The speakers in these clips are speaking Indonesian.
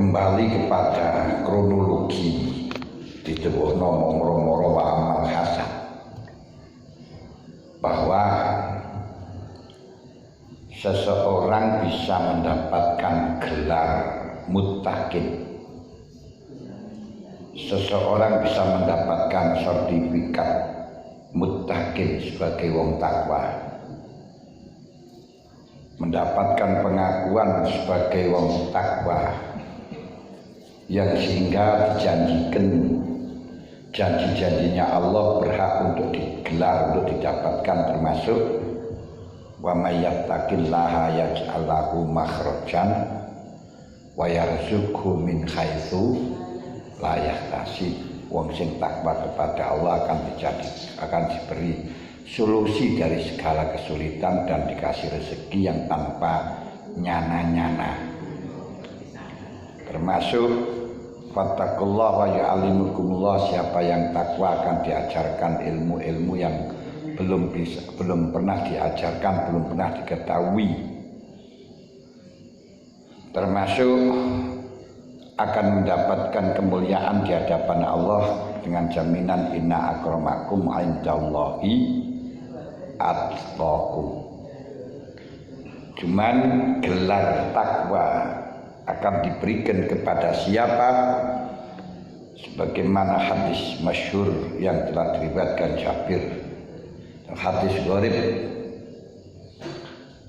kembali kepada kronologi dituwuhna moro-moro wa amal hasan, bahwa seseorang bisa mendapatkan gelar muttaqin, seseorang bisa mendapatkan sertifikat muttaqin sebagai wong takwa, mendapatkan pengakuan sebagai wong takwa, yang sehingga dijanjikan janji-janjinya Allah berhak untuk digelar, untuk didapatkan, termasuk wa may yattaqillaha yaj'al lahu makhrajan wa yarzuqhu min haitsu la yahtasib. Wong sing takwa kepada Allah akan diberi solusi dari segala kesulitan dan dikasih rezeki yang tanpa nyana-nyana. Termasuk fattaqullah wa ya'allimukumullah, siapa yang takwa akan diajarkan ilmu-ilmu yang belum pernah diajarkan, belum pernah diketahui. Termasuk akan mendapatkan kemuliaan di hadapan Allah dengan jaminan inna akramakum indallahi atqakum. Cuman gelar takwa akan diberikan kepada siapa? Sebagaimana hadis masyhur yang telah diriwayatkan Jabir, hadis gharib,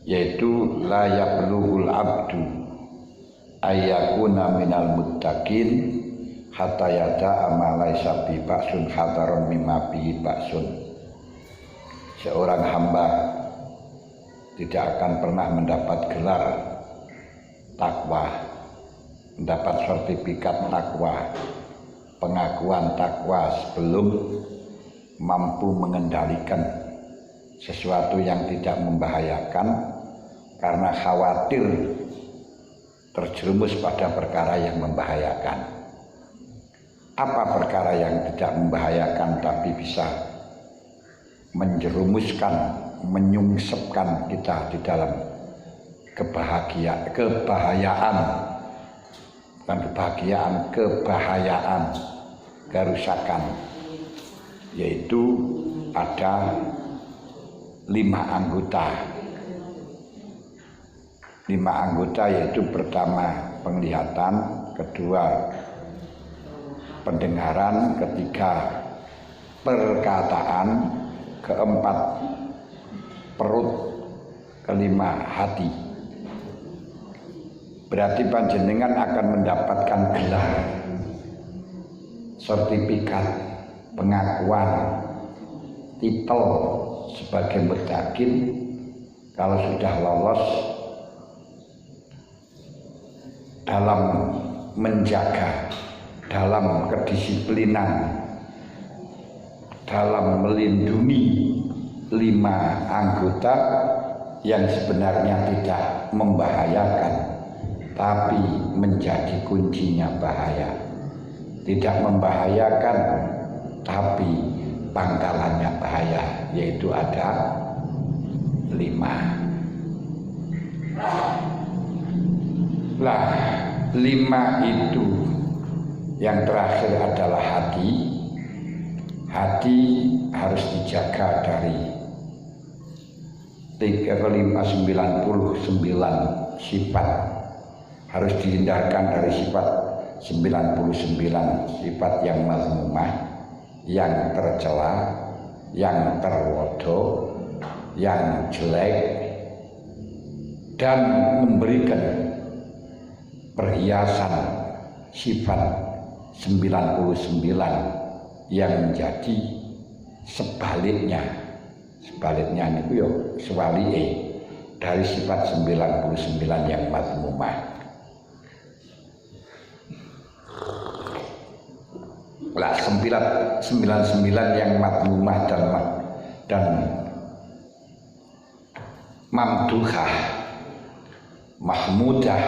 yaitu la yablughul abdu ayyakuna minal muttaqin hatta yada'a ma laysa bi ba'sun hadaron mimma bi ba'sun. Seorang hamba tidak akan pernah mendapat gelar takwa, mendapat sertifikat takwa, pengakuan takwa sebelum mampu mengendalikan sesuatu yang tidak membahayakan, karena khawatir terjerumus pada perkara yang membahayakan. Apa perkara yang tidak membahayakan tapi bisa menjerumuskan, menyungsepkan kita di dalam kebahayaan, bukan kebahagiaan, kebahayaan, kerusakan, yaitu ada 5 anggota. 5 anggota yaitu pertama penglihatan, kedua pendengaran, ketiga perkataan, keempat perut, kelima hati. Berarti panjenengan akan mendapatkan gelar, sertifikat, pengakuan, titel sebagai muttaqin kalau sudah lolos dalam menjaga, dalam kedisiplinan, dalam melindungi 5 anggota yang sebenarnya tidak membahayakan tapi menjadi kuncinya bahaya. Tidak membahayakan tapi pangkalannya bahaya, yaitu ada 5. Lah 5 itu yang terakhir adalah hati. Hati harus dijaga dari 99 sifat, harus dihindarkan dari sifat 99 sifat yang mazmumah, yang tercela, yang terwodo, yang jelek, dan memberikan perhiasan sifat 99 yang menjadi sebaliknya itu yo sewali'e dari sifat 99 yang mazmumah. Lah 99 yang mazmumah dan mamduhah, mahmudah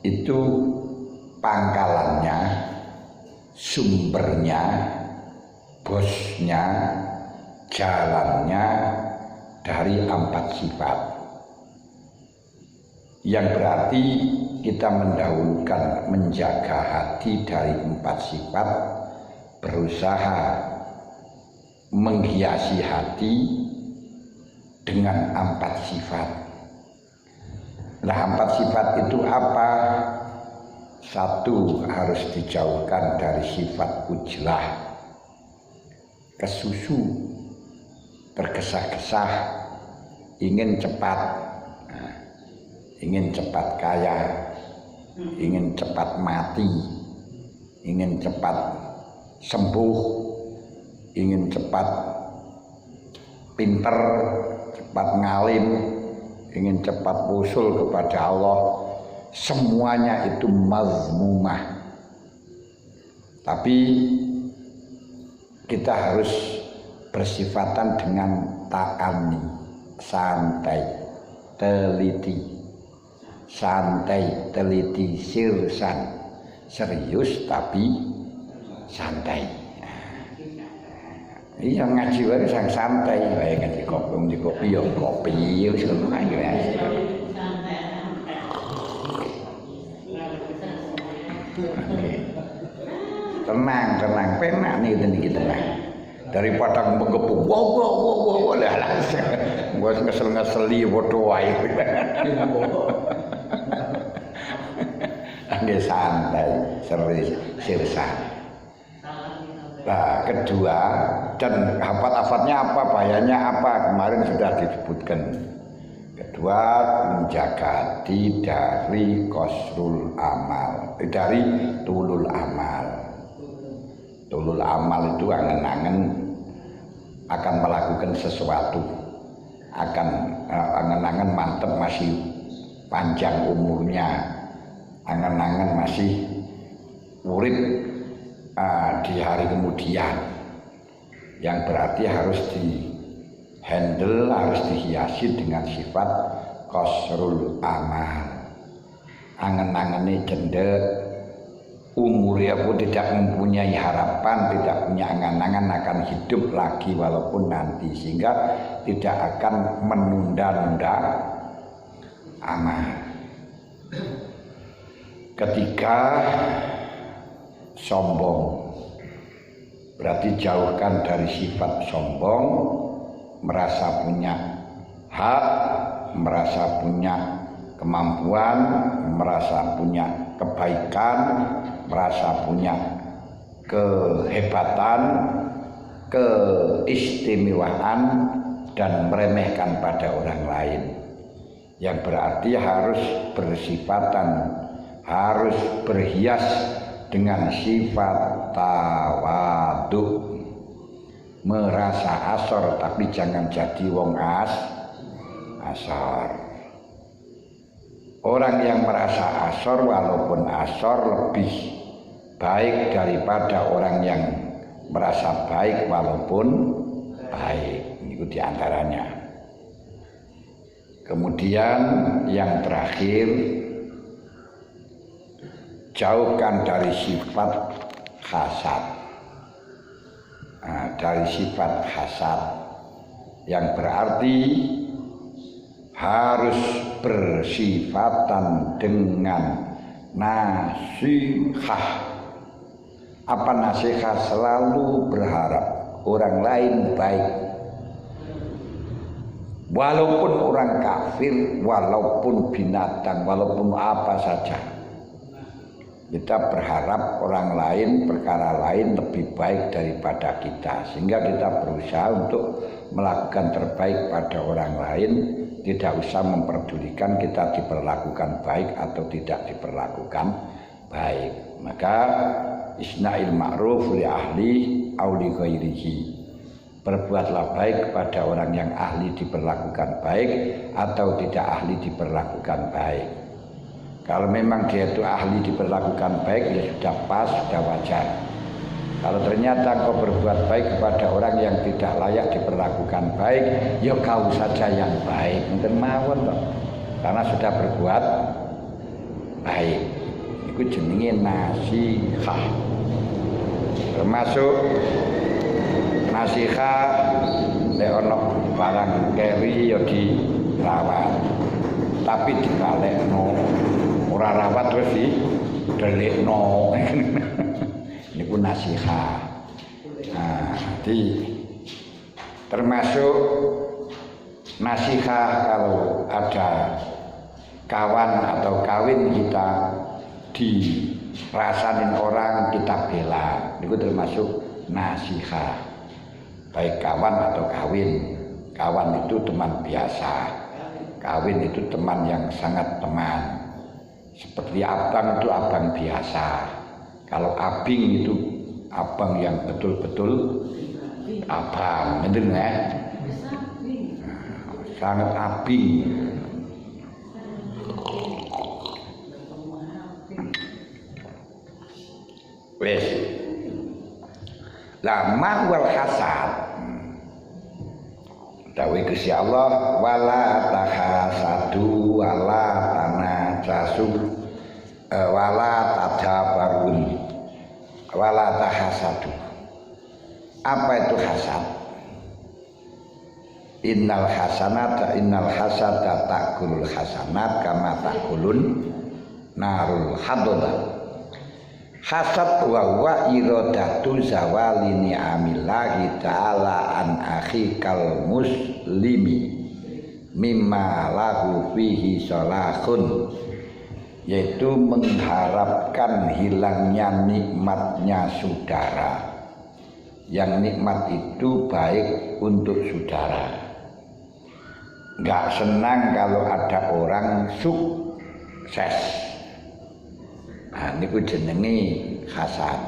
itu pangkalannya, sumbernya, bosnya, jalannya dari 4 sifat, yang berarti kita mendahulukan menjaga hati dari 4 sifat, berusaha menghiasi hati dengan 4 sifat. Nah, 4 sifat itu apa? 1, harus dijauhkan dari sifat ujlah, kesusu, tergesa-gesa, ingin cepat, ingin cepat kaya, ingin cepat mati, ingin cepat sembuh, ingin cepat pinter, cepat ngalim, ingin cepat usul kepada Allah. Semuanya itu mazmumah. Tapi kita harus bersifatan dengan ta'ani, santai, teliti, santai, teliti, sirsan, serius tapi santai. Iya, ngaji wae sang santai, wae ngaji kopi yo kopi wis ngono ae. Tenang, penak nih kita tenang. Daripada menggepu, wow lah. Gua ngesel-ngeseli bodoh wae. Nggih santai, serius, sirsan. Nah, kedua, dan hafat-hafatnya apa, bahayanya apa, kemarin sudah disebutkan. Kedua, menjaga hati dari qasrul amal, dari tulul amal. Tulul amal itu angen-angen akan melakukan sesuatu, akan angen-angen mantep masih panjang umurnya, angen-angen masih urip di hari kemudian, yang berarti harus di handle, harus dihiasi dengan sifat qasrul amal. Angen-angene cendek, umurnya pun tidak mempunyai harapan, tidak punya angan-angan akan hidup lagi walaupun nanti, sehingga tidak akan menunda-nunda amal. Ketiga, sombong, berarti jauhkan dari sifat sombong, merasa punya hak, merasa punya kemampuan, merasa punya kebaikan, merasa punya kehebatan, keistimewaan, dan meremehkan pada orang lain, yang berarti harus bersifatan, harus berhias dengan sifat tawadhu, merasa asor tapi jangan jadi wong asor. Orang yang merasa asor, walaupun asor, lebih baik daripada orang yang merasa baik walaupun baik. Itu diantaranya. Kemudian yang terakhir, jauhkan dari sifat hasad. Dari sifat hasad, yang berarti harus bersifatan dengan nasihah. Apa nasihah? Selalu berharap orang lain baik, walaupun orang kafir, walaupun binatang, walaupun apa saja. Kita berharap orang lain, perkara lain lebih baik daripada kita, sehingga kita berusaha untuk melakukan terbaik pada orang lain, tidak usah memperdulikan kita diperlakukan baik atau tidak diperlakukan baik. Maka isna'il ma'ruf li ahli aw li ghairihi, berbuatlah baik kepada orang yang ahli diperlakukan baik atau tidak ahli diperlakukan baik. Kalau memang dia itu ahli diperlakukan baik, ya sudah pas, sudah wajar. Kalau ternyata kau berbuat baik kepada orang yang tidak layak diperlakukan baik, ya kau saja yang baik, mungkin mawon toh, karena sudah berbuat baik. Itu jenenge nasihah. Termasuk nasihah, nek ono barang keri ya dilawan, tapi dibalekno. Ora rawat terus di delikno. Niku nasihat. Nah, termasuk nasihat kalau ada kawan atau kawin kita dirasain orang kita bela, itu termasuk nasihat. Baik kawan atau kawin. Kawan itu teman biasa, kawin itu teman yang sangat teman. Seperti abang itu abang biasa. Kalau abing itu abang yang betul-betul abang, betul ya? Sangat abing. Wes. Lah mahwal hasad. Dawuh Gusti Allah wala tahasadu wala tanajasu wala tadabarun wala tahasadu. Apa itu hasad? Innal hasada takulul hasanat kama takulun narul hadda. Hasad wa huwa iradatu zawali ni'amillahi ta'ala an akhikal muslimi mimma lahu fihi salahun, yaitu mengharapkan hilangnya nikmatnya saudara, yang nikmat itu baik untuk saudara. Enggak senang kalau ada orang sukses. Nah, niku jenenge hasad.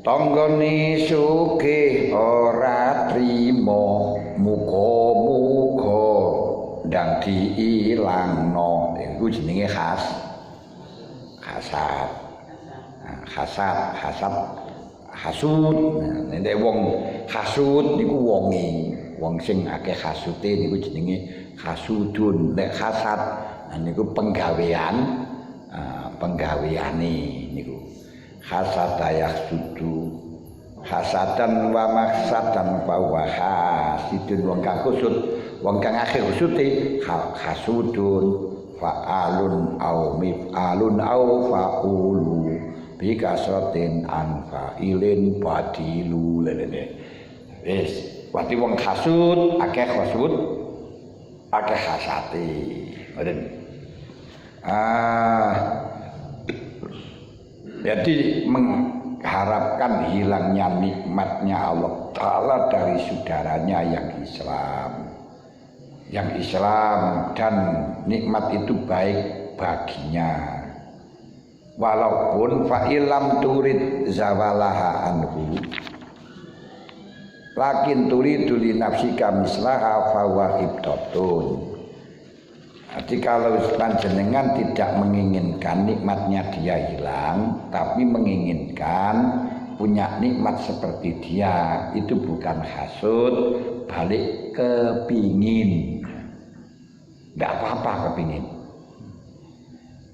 Tanggane sugih ora trimo, muga-muga ndang diilangno. Iku jenenge hasad. Hasud. Nek wong hasud niku wong sing akeh hasute niku jenenge hasudun. Nek hasad niku penggawean. Penggaweane niku hasada yahsudu hasadan wa maksadan fa wa hasidun. Wong kang kusud, wong kang akeh kusude hasudun fa'alun au mif'alun au fa'ulu bi kasratin an fa'ilin fadilu lene. Wis wati wong hasud akeh hasud akeh hasate. Ngoten. Jadi mengharapkan hilangnya nikmatnya Allah Ta'ala dari saudaranya yang Islam dan nikmat itu baik baginya, walaupun fa'ilam turid zawalaha anhu lakin turidu li nafsika mislaha fawa hibtatun. Jadi kalau panjenengan tidak menginginkan nikmatnya dia hilang, tapi menginginkan punya nikmat seperti dia, itu bukan hasud, balik kepingin. Enggak apa-apa kepingin.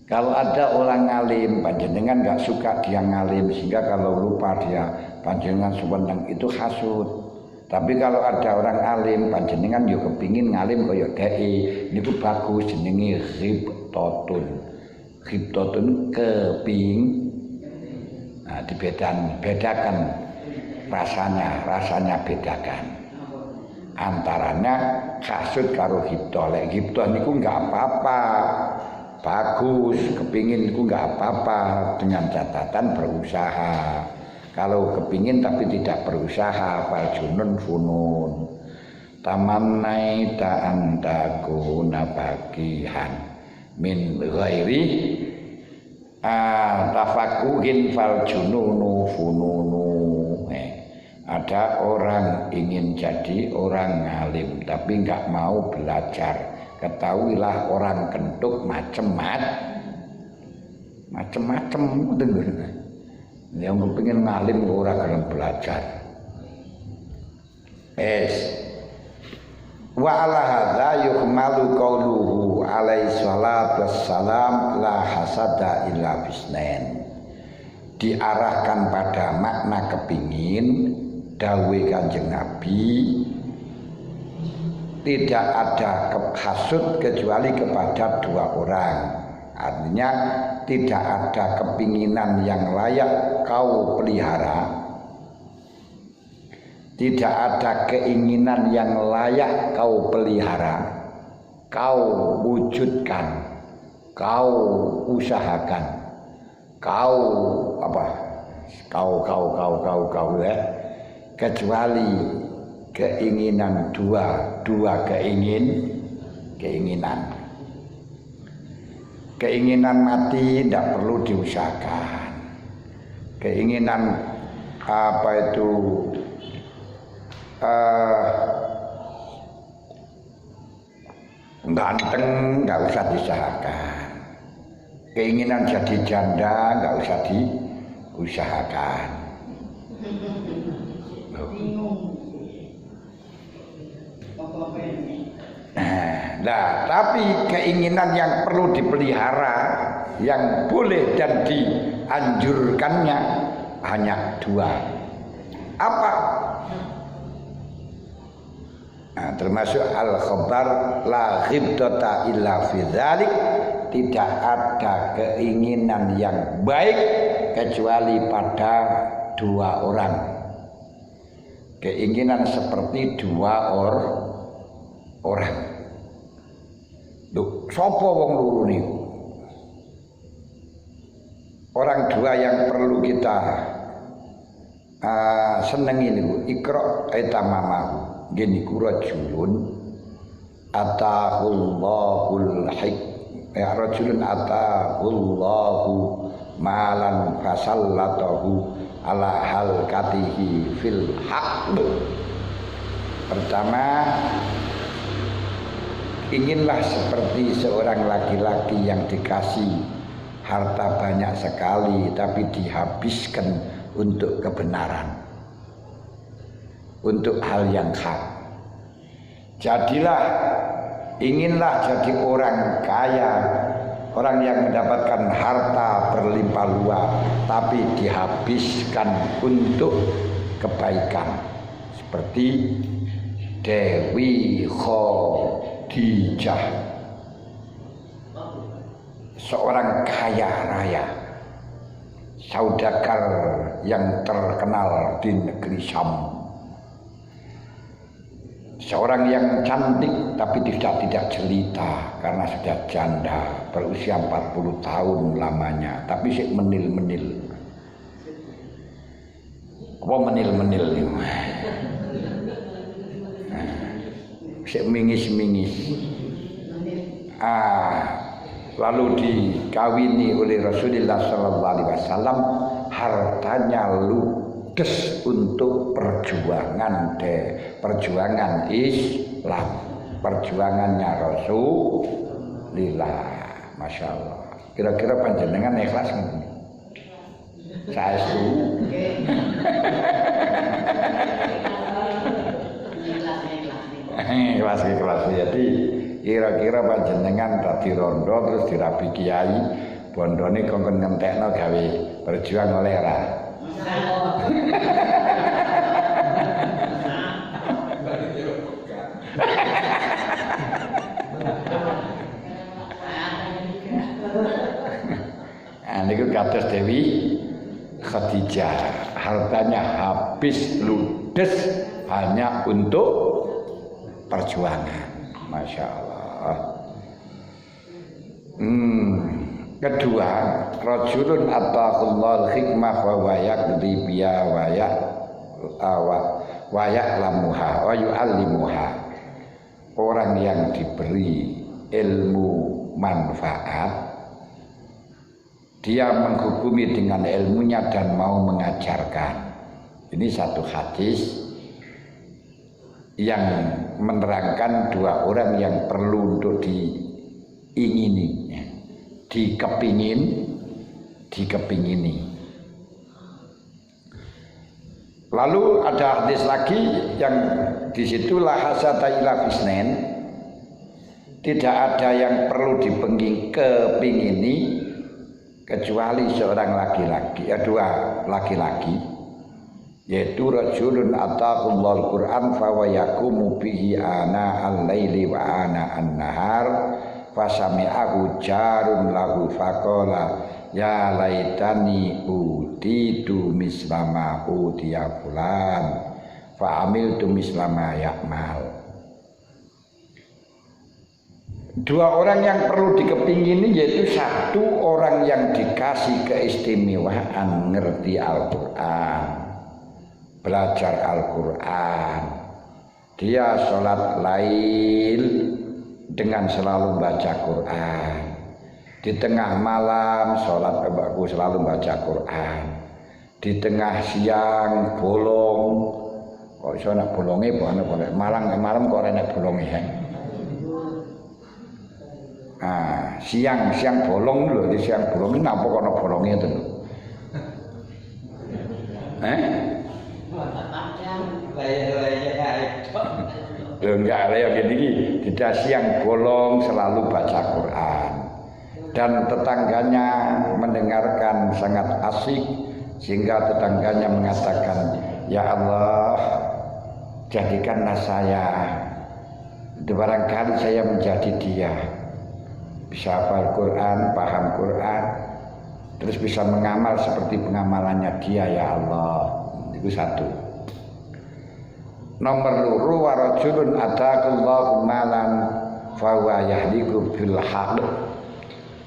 Kalau ada orang ngalim, panjenengan enggak suka dia ngalim, sehingga kalau lupa dia panjenengan sewenang, itu hasud. Tapi kalau ada orang alim, panjenengan yo kepingin ngalim kaya dhek, niku bagus, jenenge ghibtatun. Ghibtatun keping. Nah, bedakan rasanya bedakan. Antaranya hasud karo ghibtah. Lek ghibtah niku enggak apa-apa. Bagus, kepingin niku enggak apa-apa dengan catatan berusaha. Kalau kepingin tapi tidak berusaha, farjunun funun. Tamannai ta'antaku nabagihan min ghairi tafakuhin farjununu fununu. Ada orang ingin jadi orang ngalim tapi enggak mau belajar. Ketahuilah orang kentuk macem-macem dengar. Yang kepingin ngalim ora gelem belajar. Wa ala hadza yuhmalu qauluhu alaihi salatu wassalam la hasada illa bisnain. Diarahkan pada makna kepingin dawuh Kanjeng Nabi tidak ada hasud kecuali kepada dua orang. Artinya tidak ada kepinginan yang layak kau pelihara, tidak ada keinginan yang layak kau pelihara, kau wujudkan, kau usahakan, kau ya, kecuali keinginan dua keinginan mati tidak perlu diusahakan, keinginan ganteng nggak usah diusahakan, keinginan jadi janda nggak usah diusahakan. Nah, tapi keinginan yang perlu dipelihara, yang boleh dan dianjurkannya hanya dua. Apa? Nah, termasuk al-khabar la ghibdata illa fi dzalik, tidak ada keinginan yang baik kecuali pada dua orang. Keinginan seperti dua orang. Loh, sapa wong loro niku? Orang dua yang perlu kita senengi niku, Iqra etamamahu. Gini rajulun atahullahul rajulun atahullahu malan fasallatahu ala halqatihi fil haqq. Pertama, inginlah seperti seorang laki-laki yang dikasih harta banyak sekali tapi dihabiskan untuk kebenaran, untuk hal yang hak. Inginlah jadi orang kaya, orang yang mendapatkan harta berlimpah ruah tapi dihabiskan untuk kebaikan, seperti Dewi Khadijah, seorang kaya raya, saudagar yang terkenal di negeri Syam, seorang yang cantik tapi tidak jelita karena sudah janda, berusia 40 tahun lamanya, tapi sik menil-menil. Apa menil-menil ini? Sik mingis-mingis. Lalu dikawini oleh Rasulullah SAW, hartanya ludes untuk perjuangan Islam, perjuangannya Rasulullah. Masya Allah. Kira-kira panjenengan ikhlas nggak? Saya setuju. Ikhlas. Jadi kira-kira panjenengan dadi rondo terus dirabi kiai, bondone kongkon ngentekno gawe berjuang oleh ra. Niku kados Dewi Khadijah, hartanya habis ludes hanya untuk perjuangan. Masya Allah. Kedua, rajulun ataqallahul hikmah wa yaqdi biya wa ya'lamuha wa yu'allimuha. Orang yang diberi ilmu manfaat, dia menghukumi dengan ilmunya dan mau mengajarkan. Ini satu hadis yang menerangkan dua orang yang perlu untuk diingini, dikepingini. Lalu ada hadis lagi yang di situ la hasata ila fisnain, tidak ada yang perlu kepingini kecuali seorang laki-laki, dua laki-laki yaitu rajulun ataqallahul Qur'an fa wa yaqumu bihi ana al-laili wa ana an-nahar fa sami'ahu jarun lahu faqala ya laitani utitu mislama utiya fulan fa amiltu mislama ya'mal. Dua orang yang perlu dikepingini yaitu satu orang yang dikasih keistimewaan ngerti Al-Qur'an, belajar Al-Quran, dia sholat lail dengan selalu baca Quran, di tengah malam sholat aku selalu baca Quran, di tengah siang bolong, kok iso nak bolonge boleh malam kok enak bolonge ya. Siang bolong lho, di siang bolong napa kok ana bolonge itu lho. Enggak ada yang gini, tidak siang bolong selalu baca Quran dan tetangganya mendengarkan sangat asik sehingga tetangganya mengatakan, ya Allah jadikanlah saya, barangkali saya menjadi dia, bisa hafal Quran, paham Quran, terus bisa mengamal seperti pengamalannya dia, ya Allah. Itu satu. Nomor loro wa rajulun ataqallahu malan fa huwa yahliku bil haqq.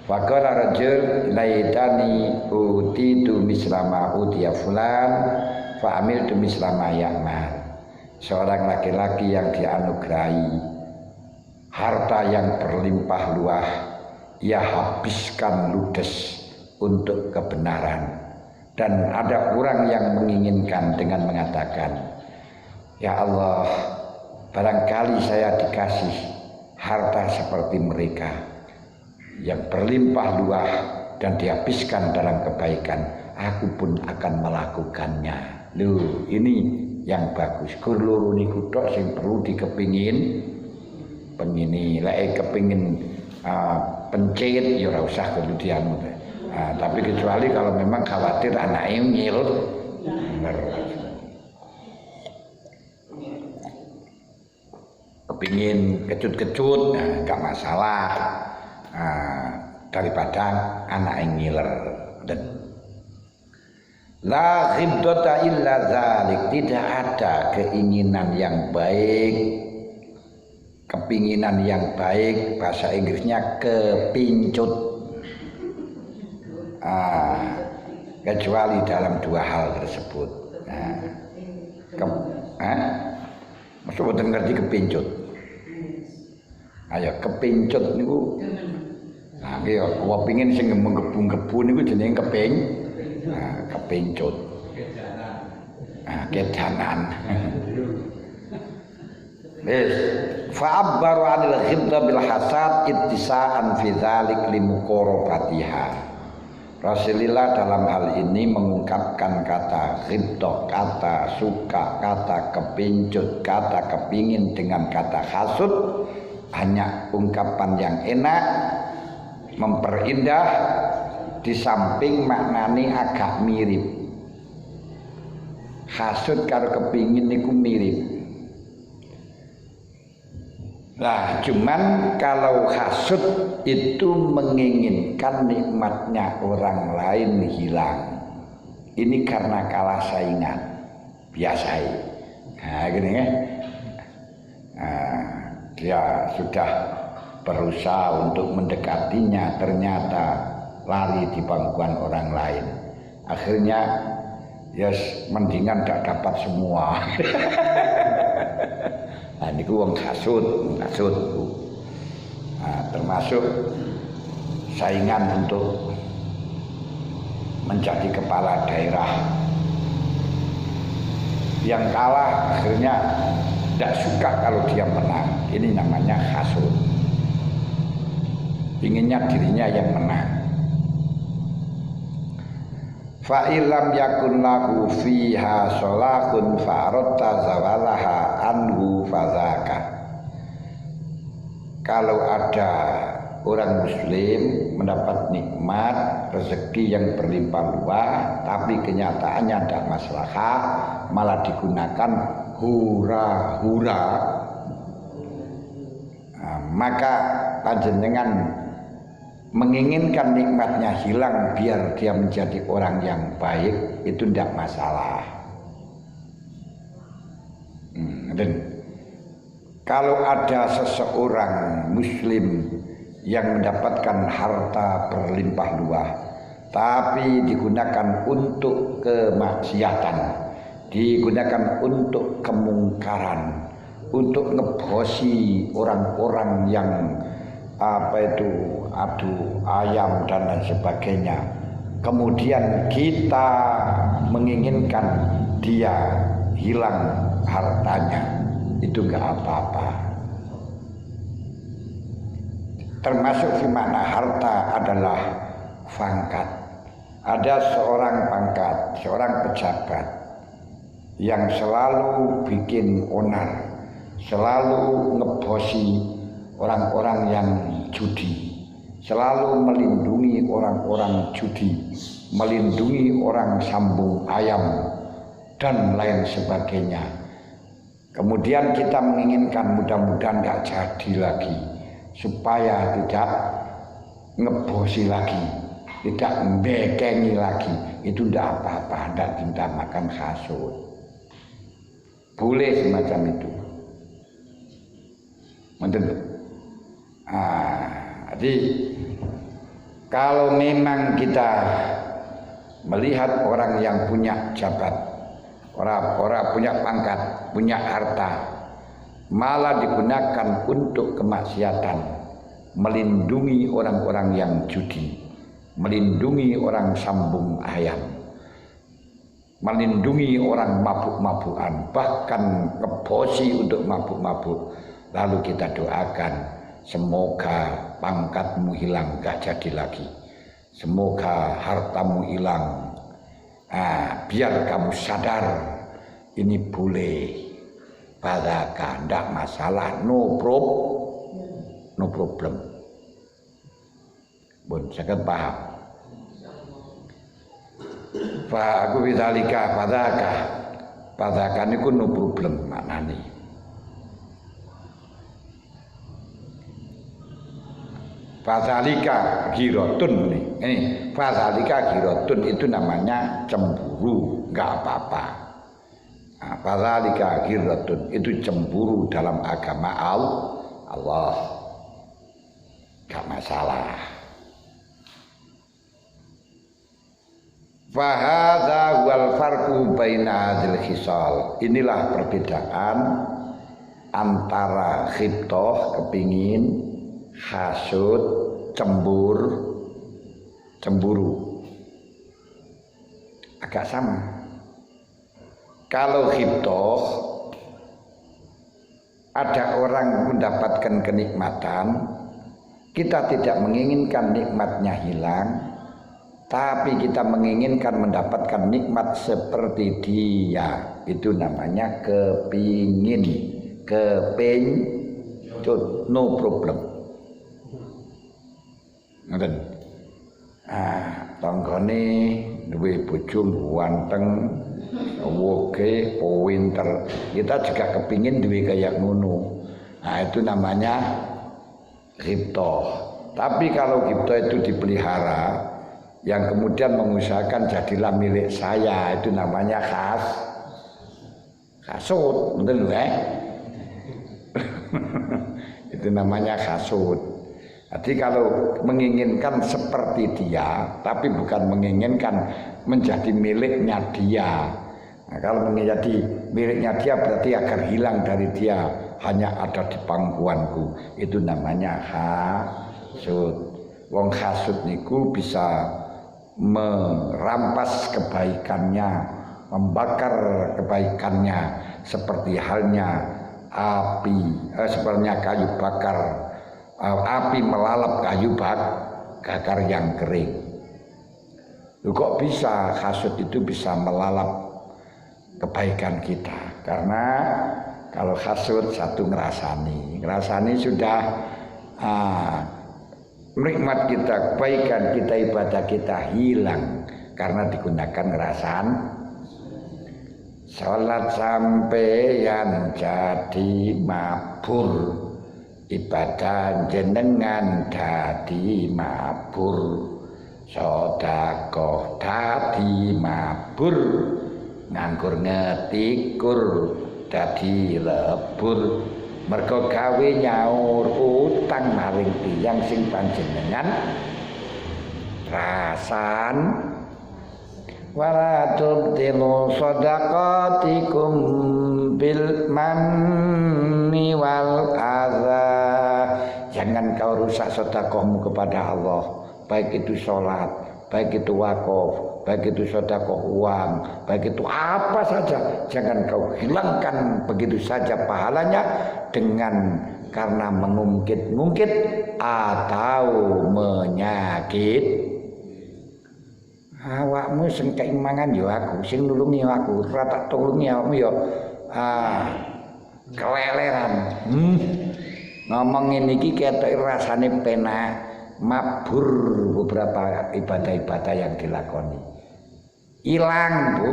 Fa qala rajul laitani utitu mislama utiya fulan fa amiltu mislama ya'mal. Seorang laki-laki yang dianugerahi harta yang berlimpah luah, ia habiskan ludes untuk kebenaran. Dan ada orang yang menginginkan dengan mengatakan, ya Allah, barangkali saya dikasih harta seperti mereka yang berlimpah luah dan dihabiskan dalam kebaikan, aku pun akan melakukannya. Loh, ini yang bagus. Kuluru niku tok sing perlu dikepingin pengini, lek kepingin pencet ya ora usah kemudian. Tapi kecuali kalau memang khawatir anaknya nyil, kepingin kecut-kecut, nggak masalah, daripada anaknya ngiler. Dan la ghibdata illa dzalik, tidak ada keinginan yang baik, kepinginan yang baik, bahasa Inggrisnya kepincut. Kecuali dalam dua hal tersebut. Maksud boten ngerti kepincut. Ayo kepincut niku. Nah, iki kepingin sing menggebu-gebu niku jenenge kepincut. Kedanan. Wis fa'abbaru 'anil ghibda bil hasad ittisa'an fi dzalik limuqarabatiha. Rasulullah dalam hal ini mengungkapkan kata ghibda, kata suka, kata kepincut, kata kepingin dengan kata hasud, hanya ungkapan yang enak, memperindah, di samping maknane agak mirip. Hasud karo kepingin niku mirip. Nah, cuman kalau hasud itu menginginkan nikmatnya orang lain hilang. Ini karena kalah saingan. Biasa. Nah, gini ya. Dia sudah berusaha untuk mendekatinya, ternyata lari di pangkuan orang lain. Akhirnya ya mendingan tidak dapat semua. Nah, ini wong hasud. Nah, termasuk saingan untuk menjadi kepala daerah. Yang kalah akhirnya tidak suka kalau dia menang. Ini namanya hasud. Inginnya dirinya yang menang. Fa illam yakun lahu fiha sholahun fa'aratta zawalaha anhu fadzaka. Kalau ada orang muslim mendapat nikmat rezeki yang berlimpah ruah, tapi kenyataannya tidak maslahat, malah digunakan hura-hura, maka panjenengan menginginkan nikmatnya hilang biar dia menjadi orang yang baik, itu tidak masalah. Dan kalau ada seseorang muslim yang mendapatkan harta berlimpah ruah tapi digunakan untuk kemaksiatan, digunakan untuk kemungkaran, untuk ngebosi orang-orang yang adu ayam dan lain sebagainya, kemudian kita menginginkan dia hilang hartanya, itu enggak apa-apa. Termasuk di mana harta adalah pangkat. Ada seorang pangkat, seorang pejabat yang selalu bikin onar, selalu ngebosi orang-orang yang judi, selalu melindungi orang-orang judi, melindungi orang sambung ayam dan lain sebagainya. Kemudian kita menginginkan mudah-mudahan nggak jadi lagi, supaya tidak ngebosi lagi, tidak membekengi lagi. Itu tidak apa-apa, tidak dinamakan hasud. Boleh semacam itu. Jadi kalau memang kita melihat orang yang punya jabat, orang punya pangkat, punya harta, malah digunakan untuk kemaksiatan, melindungi orang-orang yang judi, melindungi orang sambung ayam, melindungi orang mabuk-mabukan, bahkan ngebosi untuk mabuk-mabuk, lalu kita doakan semoga pangkatmu hilang, gak jadi lagi, semoga hartamu hilang, biar kamu sadar ini boleh, badaka, ndak masalah, no problem. Bun, saya paham. Fa aku bidzalika badaka niku no problem maknane. Fadzalika girotun nih. Ini fadzalika girotun itu namanya cemburu, enggak apa-apa. Fadzalika girotun itu cemburu dalam agama Allah. Enggak masalah. Fahadza wal farqu baina hadzal khisal. Inilah perbedaan antara khibtoh, kepingin, hasud, cemburu, agak sama. Kalau khibtoh, ada orang mendapatkan kenikmatan, kita tidak menginginkan nikmatnya hilang, tapi kita menginginkan mendapatkan nikmat seperti dia. Itu namanya kepingin, no problem. Ngoten. Tanggane duwe bojo ganteng, woge, pinter. Kita juga kepingin duwe kayak ngono. Itu namanya ghibtoh. Tapi kalau ghibtoh itu dipelihara, yang kemudian mengusahakan jadilah milik saya, itu namanya hasud. Betul Itu namanya hasud. Jadi kalau menginginkan seperti dia, tapi bukan menginginkan menjadi miliknya dia. Nah, kalau menjadi miliknya dia berarti agar hilang dari dia, hanya ada di pangkuanku. Itu namanya hasud. Wong hasud niku bisa merampas kebaikannya, membakar kebaikannya, seperti halnya api, sepertinya kayu bakar. Api melalap kayu bakar yang kering. Kok bisa hasud itu bisa melalap kebaikan kita? Karena kalau hasud satu ngerasani sudah nikmat kita, kebaikan kita, ibadah kita hilang karena digunakan ngerasaan. Salat sampeyan jadi mabur, ibadah jenengan dadi mabur, sedekah dadi mabur, nganggur ngetikur dadi lebur. Mergo gawe nyaur utang maring tiyang sing panjenengan rasan. Wala tubtilu shadaqatikum bil manni wal adza. Jangan kau rusak sedekahmu kepada Allah, baik itu sholat, baik itu wakaf, baik itu sedekah uang, baik itu apa saja. Jangan kau hilangkan begitu saja pahalanya dengan karena mengungkit-ungkit atau menyakit. Awakmu sing keimangan yo aku, sing nulungi aku, ora tak tulungi awakmu yo keleleran. Ngomong ngene iki ketok rasane penak, mabur beberapa ibadah-ibadah yang dilakoni. Hilang, Bu.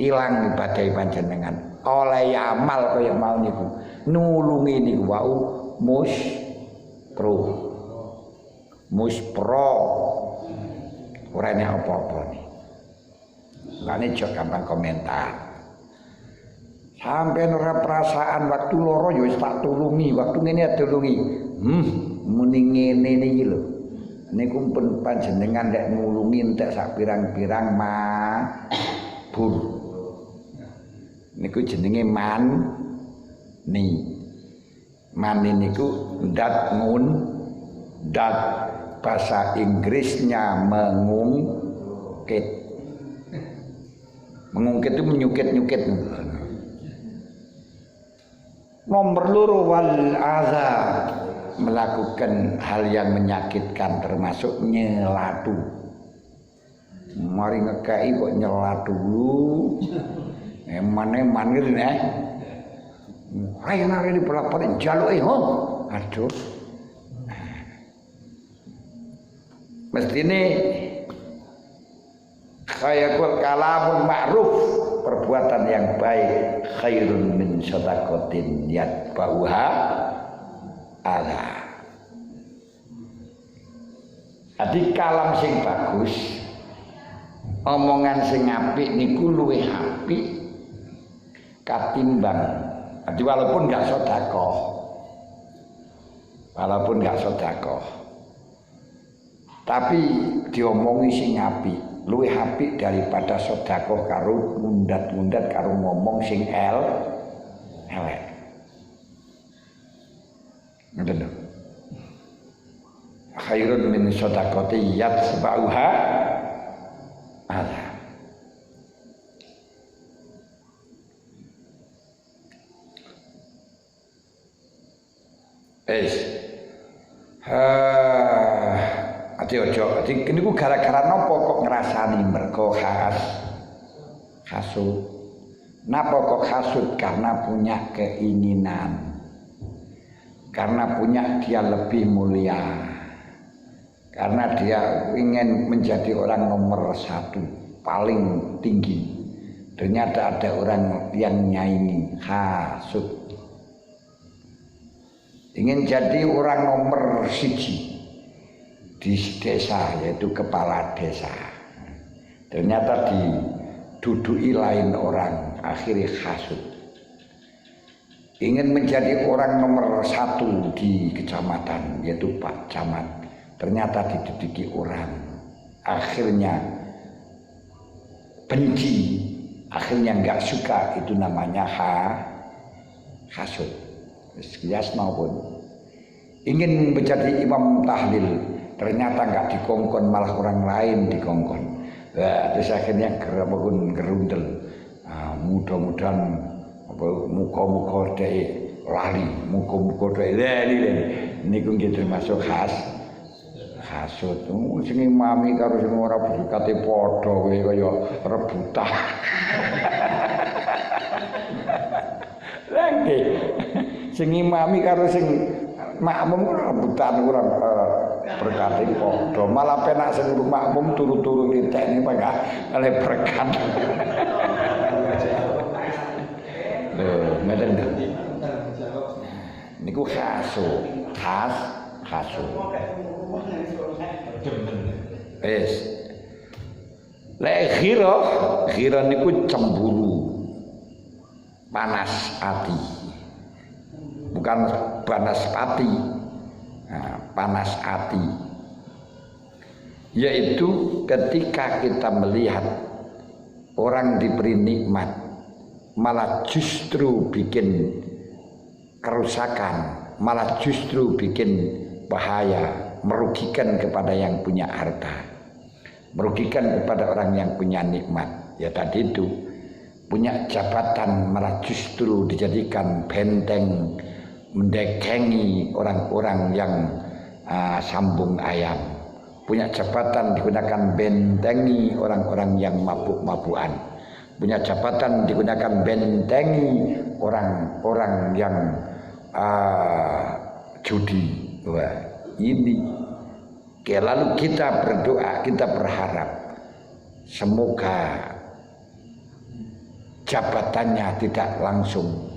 Hilang ibadah panjenengan. Oleh amal kaya mau niku. Nulungi niku wau muspro. Ora ana apa-apa nih. Lane aja gampang komentar. Sampai ora perasaan waktu loro ya wis tak tulungi, waktu ngene tulungi. Muni ngene niki lho. Niku pun panjenengan nek nulungi entek sak pirang-pirang mabur. Niku jenenge mani. Mani niku dat bahasa Inggrisnya mengungkit. Mengungkit itu menyukit-nyukit. Nomor loro wal adza, melakukan hal yang menyakitkan termasuk nyelatu. Mari ngekei kok nyelatu dulu. Eman-eman gitu nih. Ayo di pelapor jaluk aduh. Mestine khayakul kalamun ma'ruf, perbuatan yang baik khairun min shadaqatin yatba'uha adza. Adi kalam sing bagus, omongan sing apik niku luwih apik katimbang. Adi walaupun enggak sedekah. Tapi diomongi sing apik, luwih apik daripada sedekah karo mundat-mundat karo ngomong sing elek. Ngoten lho. Khairun min shadaqati yatba'uha adza. Ojo, niku gara-gara napa kok ngrasani mergo hasud. Napa kok hasud? Karena punya keinginan. Karena punya dia lebih mulia. Karena dia ingin menjadi orang nomor 1, paling tinggi. Ternyata ada orang yang nyaingi, hasud. Ingin jadi orang nomor 1 di desa, yaitu kepala desa. Ternyata diduduki lain orang, akhirnya hasud. Ingin menjadi orang nomor 1 di kecamatan, yaitu Pak Camat. Ternyata diduduki orang, akhirnya benci, akhirnya nggak suka. Itu namanya hasud. Sekilas maupun ingin menjadi imam tahlil, ternyata nggak dikongkon, malah orang lain dikongkon. Terus akhirnya gerundel. Mudah-mudahan muka-muka dhek lali, muka-muka dhek lali. Niku nggih termasuk hasud. Sing imami karo sing ora berkate padha kowe kaya rebutan. Lagi sing imami karo sing makmum rebutan orang berkati podo malah penak sing makmum turu-turu ditekni pengah oleh berkat. Lho, ngeten lho. Niku khasu. Wis. Lek ghira niku cemburu. Panas hati. Bukan panas hati. Nah, panas hati. Yaitu ketika kita melihat orang diberi nikmat malah justru bikin kerusakan, malah justru bikin bahaya, merugikan kepada yang punya harta, merugikan kepada orang yang punya nikmat. Ya tadi itu, punya jabatan malah justru dijadikan benteng mendekengi orang-orang yang sambung ayam. Punya jabatan digunakan bentengi orang-orang yang mabuk-mabukan. Punya jabatan digunakan bentengi orang-orang yang judi. Wah, ini. Lalu kita berdoa, kita berharap semoga jabatannya tidak langsung,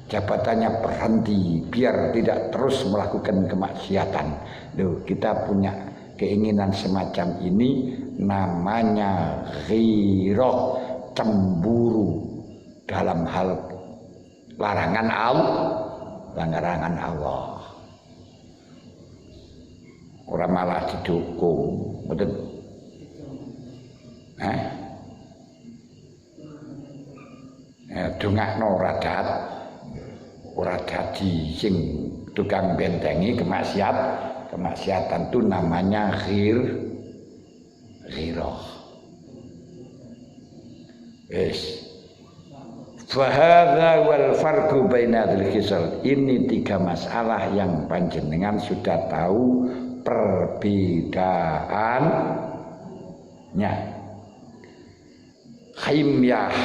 jabatannya berhenti biar tidak terus melakukan kemaksiatan. Loh, kita punya keinginan semacam ini, namanya ghirah, cemburu dalam hal larangan Allah. Orang malah didukung, betul? Dongakno ora dadi sing tukang bentengi kemaksiatan itu namanya ghirah. Wis. Fahadha wal farqu baina dzil khisal. Ini tiga masalah yang panjenengan sudah tahu perbedaannya. Khimyah,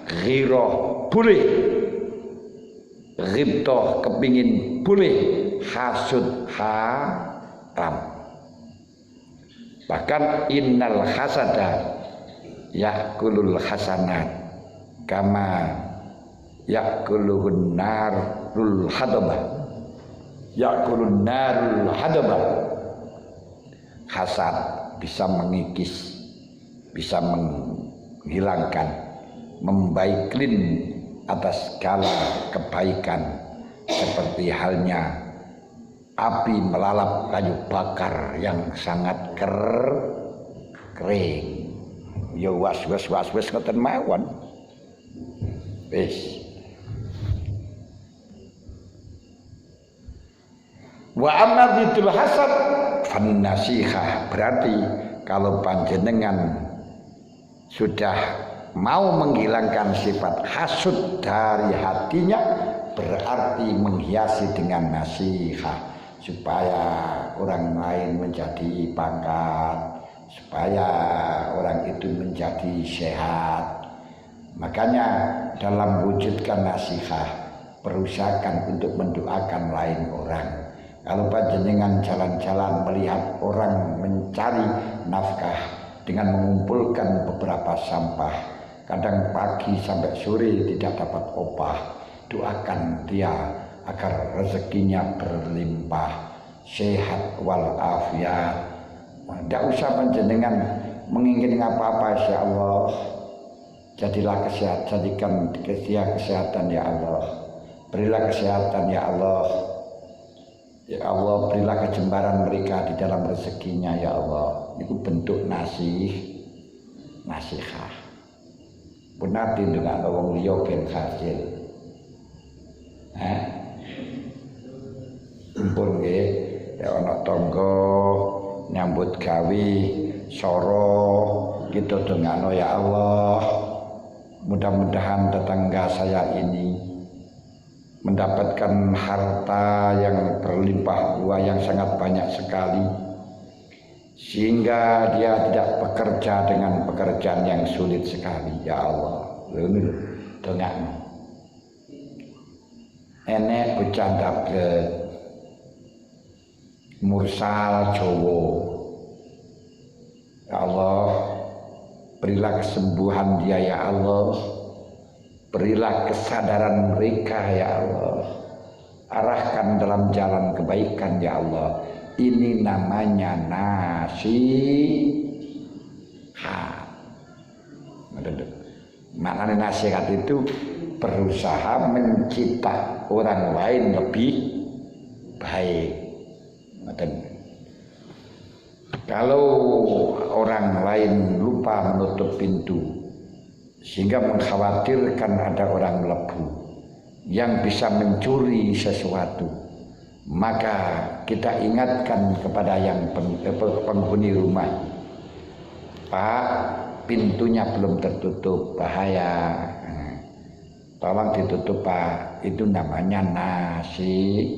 ghirah boleh, ghibtah kepingin boleh, hasud haram. Bahkan innal hasada yakulul hasanat kama yakulun narul hadabah. Yakulun narul hadabah. Hasad bisa mengikis, bisa menghilangkan, membaiklin atas segala kebaikan, seperti halnya api melalap kayu bakar yang sangat kering. Ya was ngoten mawon. Wis. Wa amma dzul hasad fan nasihah, berarti kalau panjenengan sudah mau menghilangkan sifat hasud dari hatinya, berarti menghiasi dengan nasihat supaya orang lain menjadi pangkat, supaya orang itu menjadi sehat. Makanya dalam wujudkan nasihat, berusahakan untuk mendoakan lain orang. Kalau panjenengan jalan-jalan melihat orang mencari nafkah dengan mengumpulkan beberapa sampah, kadang pagi sampai sore tidak dapat upah, doakan dia agar rezekinya berlimpah, sehat walafiat. Tidak usah panjenengan menginginkan apa-apa, insya Allah. Jadilah kesehatan, jadikan dia kesehatan ya Allah. Berilah kesehatan ya Allah. Ya Allah, berilah kejembaran mereka di dalam rezekinya ya Allah. Itu bentuk nasihah. Benar dengan wong liya ben hasil. Impun nggih, ya ana tangga nyambut gawe soro gitu dongano ya Allah. Mudah-mudahan tetangga saya ini mendapatkan harta yang berlimpah ruah yang sangat banyak sekali, sehingga dia tidak bekerja dengan pekerjaan yang sulit sekali ya Allah. Ini dongakno enek bercanda mursal Jawa. Ya Allah, berilah kesembuhan dia ya Allah, berilah kesadaran mereka ya Allah, arahkan dalam jalan kebaikan ya Allah. Ini namanya nasihat. Maknanya nasihat itu berusaha mencipta orang lain lebih baik. Kalau orang lain lupa menutup pintu sehingga mengkhawatirkan ada orang melebu yang bisa mencuri sesuatu, maka kita ingatkan kepada yang penghuni rumah, Pak, pintunya belum tertutup, bahaya, tolong ditutup Pak. Itu namanya nasihat.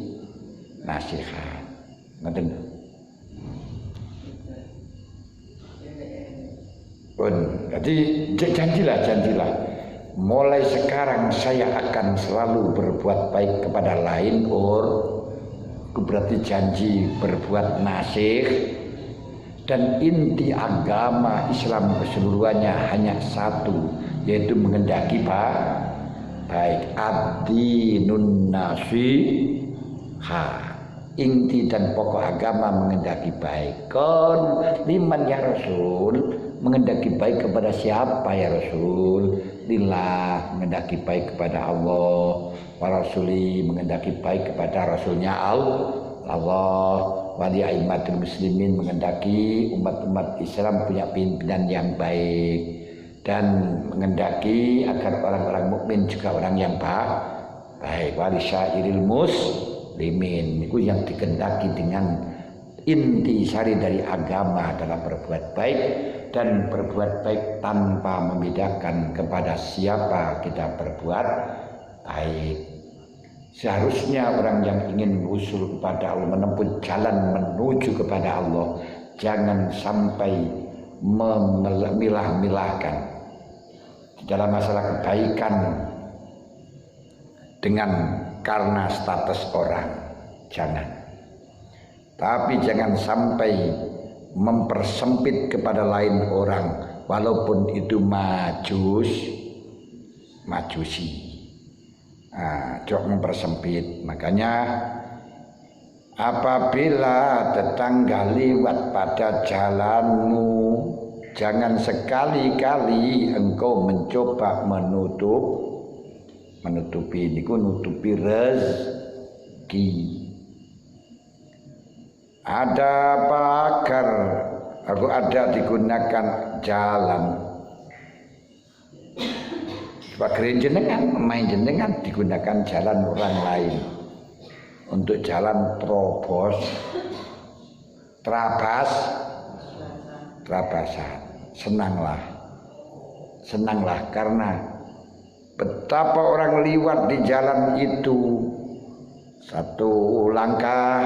Jadi janjilah. Mulai sekarang saya akan selalu berbuat baik kepada lain, berarti janji berbuat nasih. Dan inti agama Islam keseluruhannya hanya satu, yaitu mengendaki baik. Ad-dinun nasiha. Inti dan pokok agama mengendaki baik. Kon liman ya Rasul, mengendaki baik kepada siapa ya Rasul? Lillah, mengendaki baik kepada Allah. Wa rasuli, mengendaki baik kepada Rasulnya Allah. Wali aimatul muslimin, mengendaki umat-umat Islam punya pimpinan yang baik, dan mengendaki agar orang-orang mukmin juga orang yang baik. Wali syairil muslimin, itu yang dikehendaki dengan inti sari dari agama adalah berbuat baik, dan berbuat baik tanpa membedakan kepada siapa kita berbuat baik. Seharusnya orang yang ingin usul kepada Allah, menempuh jalan menuju kepada Allah, jangan sampai memilah-milahkan dalam masalah kebaikan dengan karena status orang, jangan. Tapi jangan sampai mempersempit kepada lain orang, walaupun itu majusi. Jok mempersempit. Makanya apabila tetangga lewat pada jalanmu, jangan sekali-kali engkau mencoba menutupi rezeki. Ada pagar, aku ada digunakan jalan. Pagerin jenengan, main jenengan digunakan jalan orang lain untuk jalan terabasan. Senanglah karena betapa orang liwat di jalan itu, 1 langkah,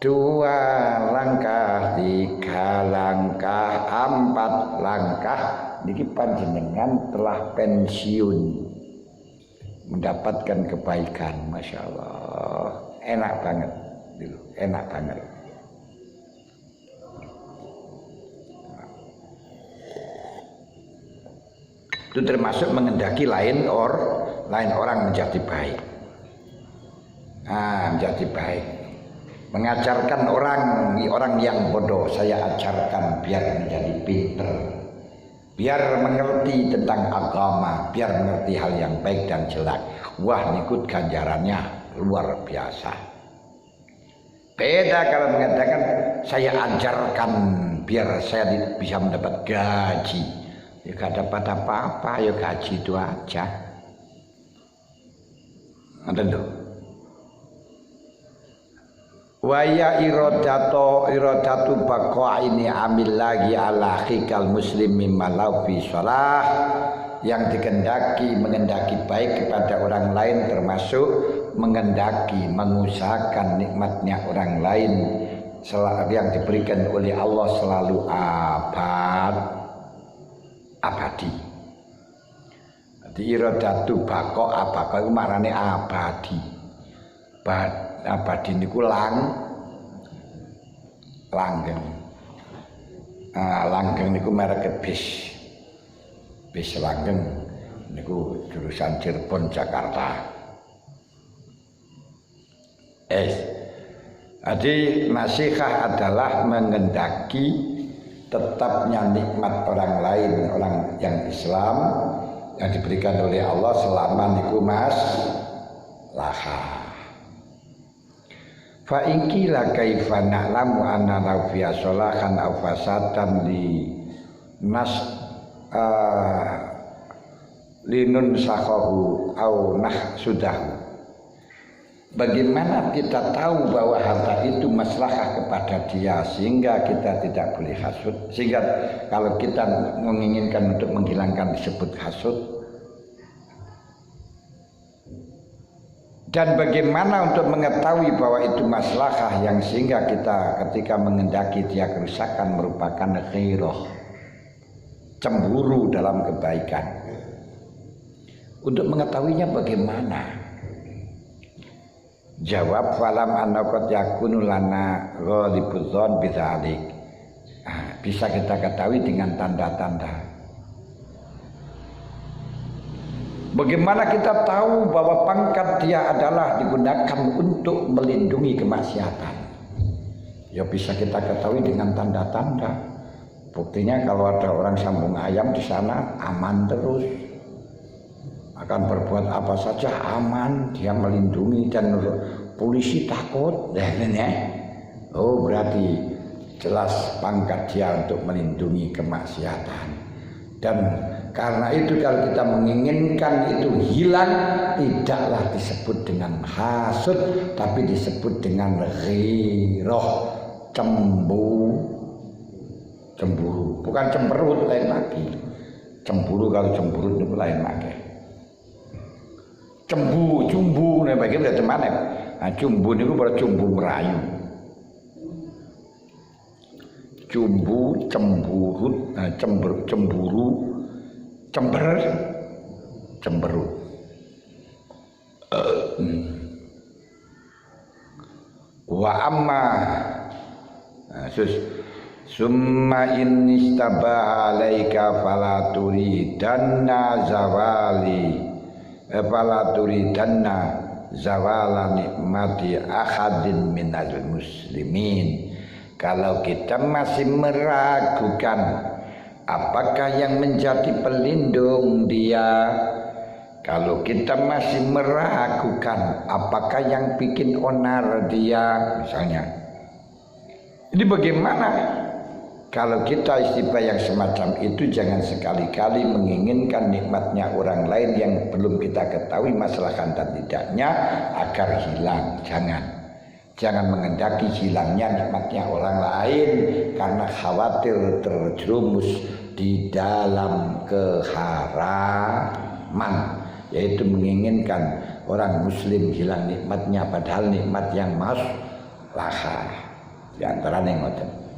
2 langkah, 3 langkah, 4 langkah. Niki panjenengan telah pensiun, mendapatkan kebaikan, masya Allah, enak banget, enak banget. Itu termasuk mengendaki lain orang menjadi baik. Menjadi baik. Mengajarkan orang yang bodoh, saya ajarkan biar menjadi pinter. Biar mengerti tentang agama, biar mengerti hal yang baik dan jelek. Wah, nikut ganjarannya luar biasa. Beda kalau mengatakan saya ajarkan biar saya bisa mendapat gaji. Ya gak dapat apa-apa, ya gaji itu aja. Tentu. Waya irodatu baqa ini amil lagi ala khikal muslim mimma fi shalah, yang mengendaki baik kepada orang lain, termasuk mengusahakan nikmatnya orang lain yang diberikan oleh Allah selalu abadi. Jadi irodatu baqa itu maknanya abadi. Abadi niku langgeng. Langgeng niku merek bis. Bis langgeng niku jurusan Cirebon Jakarta. Jadi nasihat adalah mengendaki tetapnya nikmat orang lain, orang yang Islam yang diberikan oleh Allah selama niku maslahah. Fa in qila kaifa na'lamu anna law fi salahan aw fasatan li nas linun sakhahu aw nahsudahu. Bagaimana kita tahu bahwa harta itu maslahah kepada dia sehingga kita tidak boleh hasud, sehingga kalau kita menginginkan untuk menghilangkan disebut hasud. Dan bagaimana untuk mengetahui bahwa itu maslahah yang sehingga kita ketika mengendaki dia kerusakan merupakan ghirah, cemburu dalam kebaikan. Untuk mengetahuinya bagaimana? Jawab falam anaqad yakunu lana ghalibuzon bidzalik. Bisa kita ketahui dengan tanda-tanda. Bagaimana kita tahu bahwa pangkat dia adalah digunakan untuk melindungi kemaksiatan? Ya bisa kita ketahui dengan tanda-tanda. Buktinya kalau ada orang sambung ayam di sana aman terus. Akan berbuat apa saja aman, dia melindungi dan polisi takut. Oh berarti jelas pangkat dia untuk melindungi kemaksiatan. Dan karena itu kalau kita menginginkan itu hilang, tidaklah disebut dengan hasud, tapi disebut dengan ghirah, cemburu. Bukan cemberut, lain lagi. Cemburu kalau cemburu itu lain lagi. Cumbu nih bagi dari mana? Cumbu itu pada cumbu merayu. Cumbu, cemburut, cemburu, cemberut. Wa amma summa innistabaha alaika fala turidanna zawali fala turidanna zawala nikmati ahadin minal muslimin. Kalau kita masih meragukan apakah yang menjadi pelindung dia, kalau kita masih meragukan apakah yang bikin onar dia misalnya, ini bagaimana? Kalau kita istighfar yang semacam itu, jangan sekali-kali menginginkan nikmatnya orang lain yang belum kita ketahui masalahkan dan tidaknya agar hilang. Jangan mengendaki hilangnya nikmatnya orang lain karena khawatir terjerumus di dalam keharaman, yaitu menginginkan orang muslim hilang nikmatnya padahal nikmat yang maslahah. Di antaranya ngoten.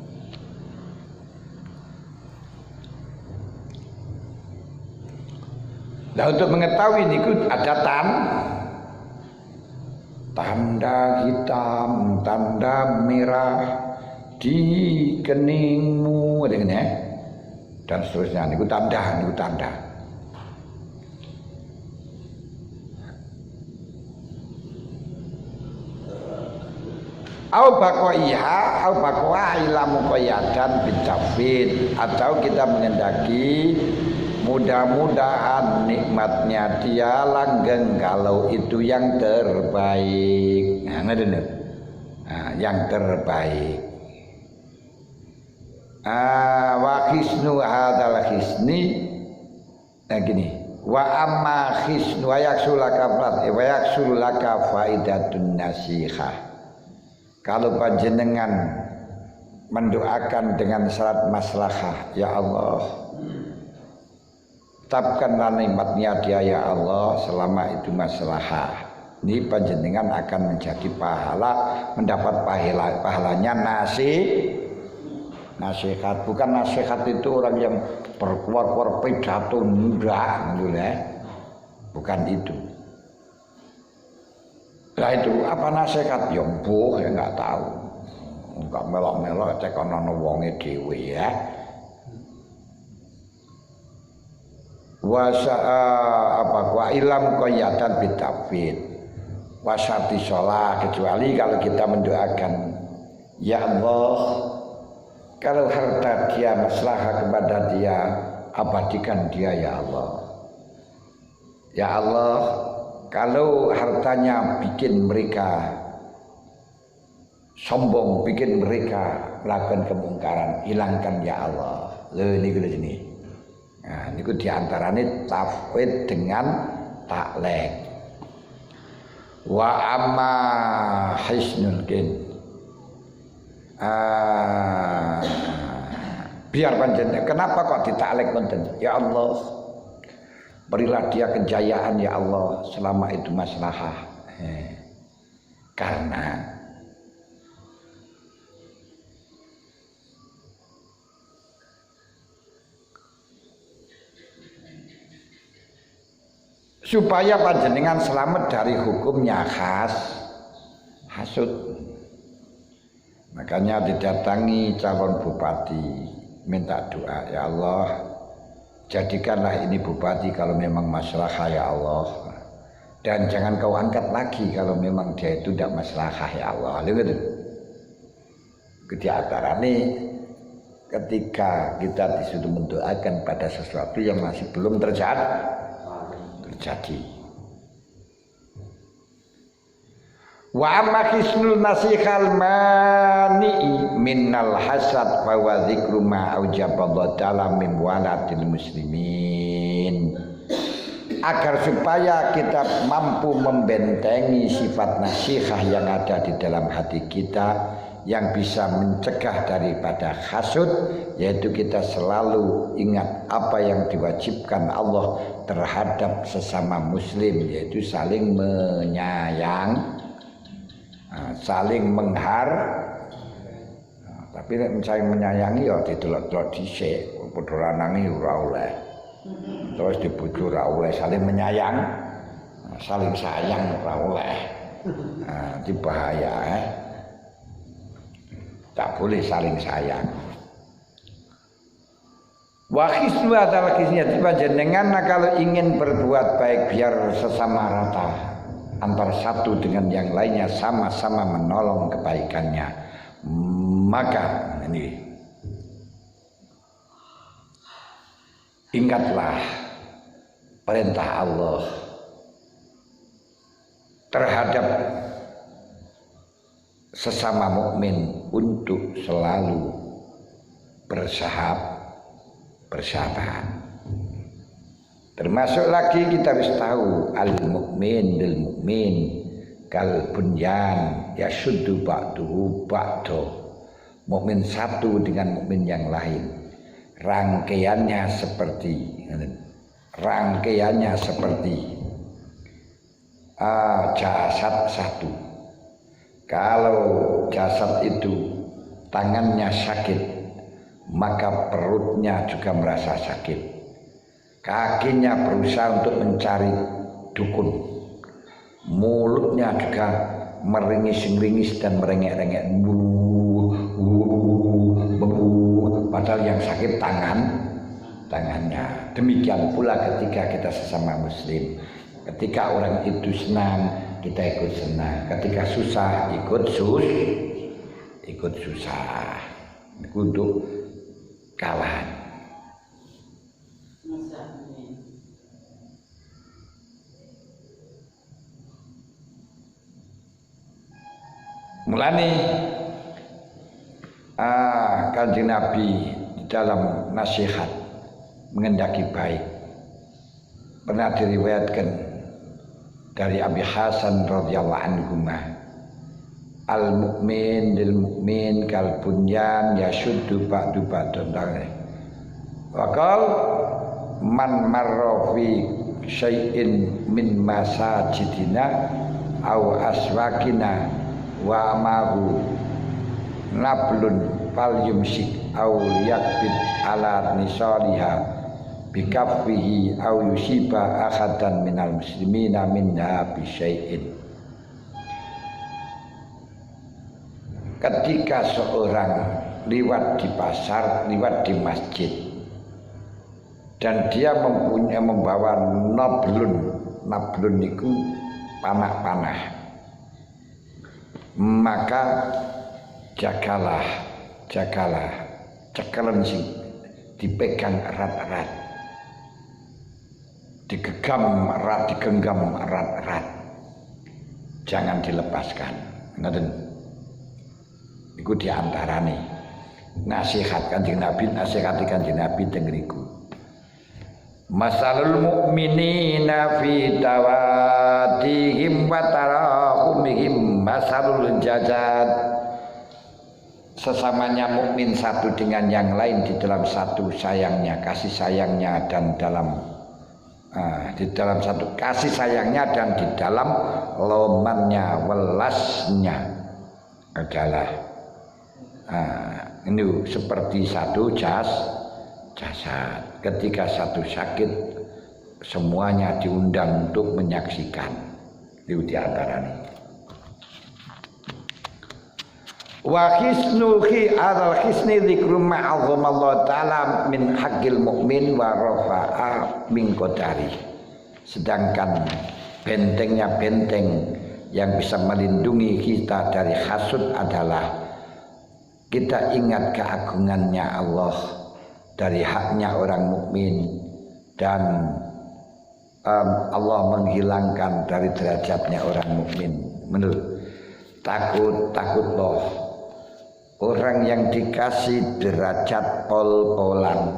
Nah untuk mengetahui niku ada tanda hitam, tanda merah di keningmu, dan seterusnya. Niku tanda. Au baqwa ila muqayyadan bitafid, atau kita mengendaki mudah-mudahan nikmatnya dia langgeng kalau itu yang terbaik. Yang terbaik. Wa hisnu hadzal hisni. Gini. Wa amma hisnu wa yaksulaka faidatun nasihah. Kalau panjenengan mendoakan dengan syarat maslahah, ya Allah, tetapkanlah nikmatnya dia ya Allah selama itu maslahah. Ini panjenengan akan menjadi pahala, mendapat pahalanya nasihat. Bukan nasihat itu orang yang berkuar-kuar pidato enggak, bukan itu. Nah itu apa nasihat? Ya mbuh, ya nggak tahu. kok melok-melok cek ana wonge dhewe ya. Wa ilam qayadan bitafid wasati sholat, kecuali kalau kita mendoakan ya Allah, kalau harta dia maslahah kepada dia, abadikan dia ya Allah. Ya Allah, kalau hartanya bikin mereka sombong, bikin mereka melakukan kemungkaran, hilangkan ya Allah. Lho niku sini. Nah, niku diantarane tafwid dengan taklek. Wa amma hisnul kin. Biar panjenengan kenapa kok ditaklek konten? Ya Allah, berilah dia kejayaan ya Allah selama itu maslahah. Karena supaya panjenengan selamat dari hukumnya hasud. Makanya didatangi calon bupati minta doa, ya Allah jadikanlah ini bupati kalau memang maslahah ya Allah, dan jangan kau angkat lagi kalau memang dia itu tidak maslahah ya Allah. Lihat di antara ini ketika kita disuruh mendoakan pada sesuatu yang masih belum terjadi. Wa amma hisnul nasihal mani'i minnal hasad fa wa dzikru ma aujaba dalam min walatil muslimin. Agar supaya kita mampu membentengi sifat nasihah yang ada di dalam hati kita, yang bisa mencegah daripada hasud, yaitu kita selalu ingat apa yang diwajibkan Allah terhadap sesama muslim, yaitu saling menyayang, saling tapi nek saling menyayangi ya didelok-delok dhisik, padha lanange ora oleh. Terus dibojo ora oleh, saling menyayang, saling sayang ora oleh. Itu bahaya tak boleh saling sayang. Wa khisnu adalah kisnya panjenengan kalau ingin berbuat baik biar sesama rata antara satu dengan yang lainnya, sama-sama menolong kebaikannya, maka ini ingatlah perintah Allah terhadap sesama mukmin untuk selalu bersahabat. Termasuk lagi kita harus tahu al-mukmin bil mukmin kal bunyan yashuddu ba'duhu ba'do. Mukmin satu dengan mukmin yang lain, rangkaiannya seperti jasad satu. Kalau jasad itu tangannya sakit, maka perutnya juga merasa sakit. Kakinya berusaha untuk mencari dukun, mulutnya juga meringis-ringis dan merengek-rengek, padahal yang sakit tangannya. Demikian pula ketika kita sesama muslim, ketika orang itu senang kita ikut senang, ketika susah ikut susah, untuk kawan. Mulane Kanjeng Nabi di dalam nasihat mengendaki baik pernah diriwayatkan dari Abi Hasan radhiyallahu anhu, al mukmin lil mukmin kal bunyan yashuddu ba'du ba'dan. Wakal man marra fi syai'in min masajidina aw aswakina wa mahu nablun fal yumsik aw yakbid ala nisaliha bikaffihi aw yusiba akhadan minal muslimina minha bi syai'in. ketika seorang liwat di pasar, liwat di masjid, dan dia membawa nablun itu panah-panah, maka jagalah cekalan sing dipegang erat-erat, digenggam erat-erat, jangan dilepaskan. Ngoten. Iku diantarane nasihat Kanjeng Nabi, nasihati Kanjeng Nabi teng ngriku. Masalul mu'minina fi tawadihim wa tarahumihim masalul jazad. Sesamanya mukmin satu dengan yang lain di dalam satu sayangnya, kasih sayangnya, dan di dalam satu kasih sayangnya dan di dalam lomannya, welasnya adalah ini seperti satu jasad. Ketika satu sakit, semuanya diundang untuk menyaksikan. Itu diantaranya. Wa hisnuhi adal hisni dzikru ma'azzamallahu ta'ala min haqqil mu'min wa rafa'a min qadari. Sedangkan bentengnya benteng yang bisa melindungi kita dari hasud adalah kita ingat keagungannya Allah dari haknya orang mukmin, dan Allah menghilangkan dari derajatnya orang mukmin. Menurut takutlah orang yang dikasih derajat pol-polan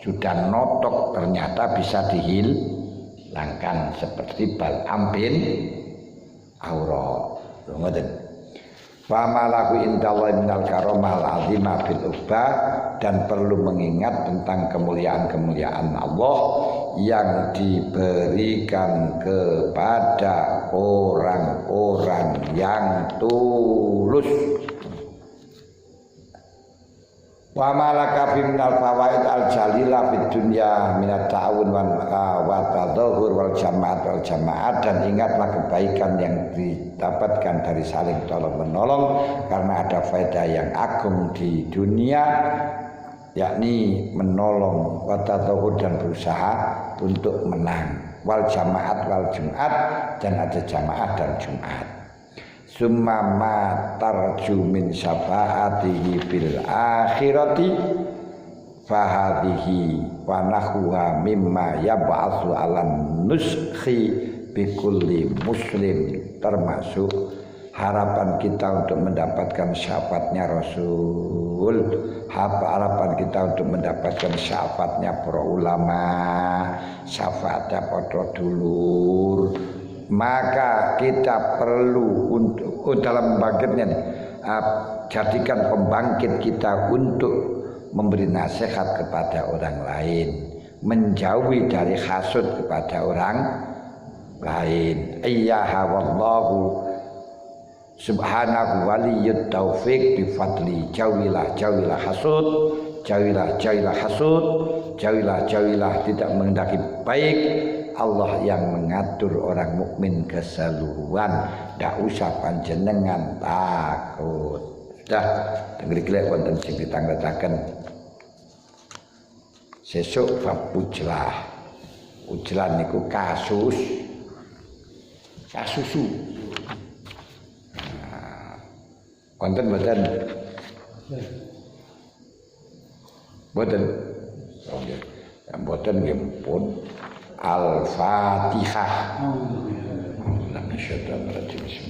sudah notok ternyata bisa dihilangkan seperti Bal'am bin Aura. Ngoten. Fa malaku indallahi minal karamahil azimah fil ubah, dan perlu mengingat tentang kemuliaan-kemuliaan Allah yang diberikan kepada orang-orang yang tulus. Wa malaka fi minal fawaid al jalila fid dunya minat ta'awun wa tadahur wal jamaat, dan ingatlah kebaikan yang didapatkan dari saling tolong menolong karena ada faedah yang agung di dunia, yakni menolong wa tadahur dan berusaha untuk menang, wal jamaat wal jumat, dan ada jamaah dan jumat. Summa ma tarju min syafaatihi fil akhirati fahadihi wa nahwa mimma yab'atsu 'alan nuskhi bi kulli muslim, termasuk harapan kita untuk mendapatkan syafaatnya Rasul, harapan kita untuk mendapatkan syafaatnya para ulama, syafaatnya para dulur. Maka kita perlu untuk dalam bangkitnya jadikan pembangkit kita untuk memberi nasihat kepada orang lain, menjauhi dari hasud kepada orang lain. Iyyaha wallahu subhanahu waliyut taufiq bi fadli. Jauhilah hasud, jauhilah hasud, jauhilah tidak menghendaki baik. Allah yang mengatur orang mukmin keseluruhan. Tidak usah panjenengan takut. Sudah, dengar-dengar wonten sing ditanggletaken. Sesuk bab ujlah. Ujlah niku kasusu. Wonten mboten? Mboten. Mboten nggih pun. Al-Fatihah.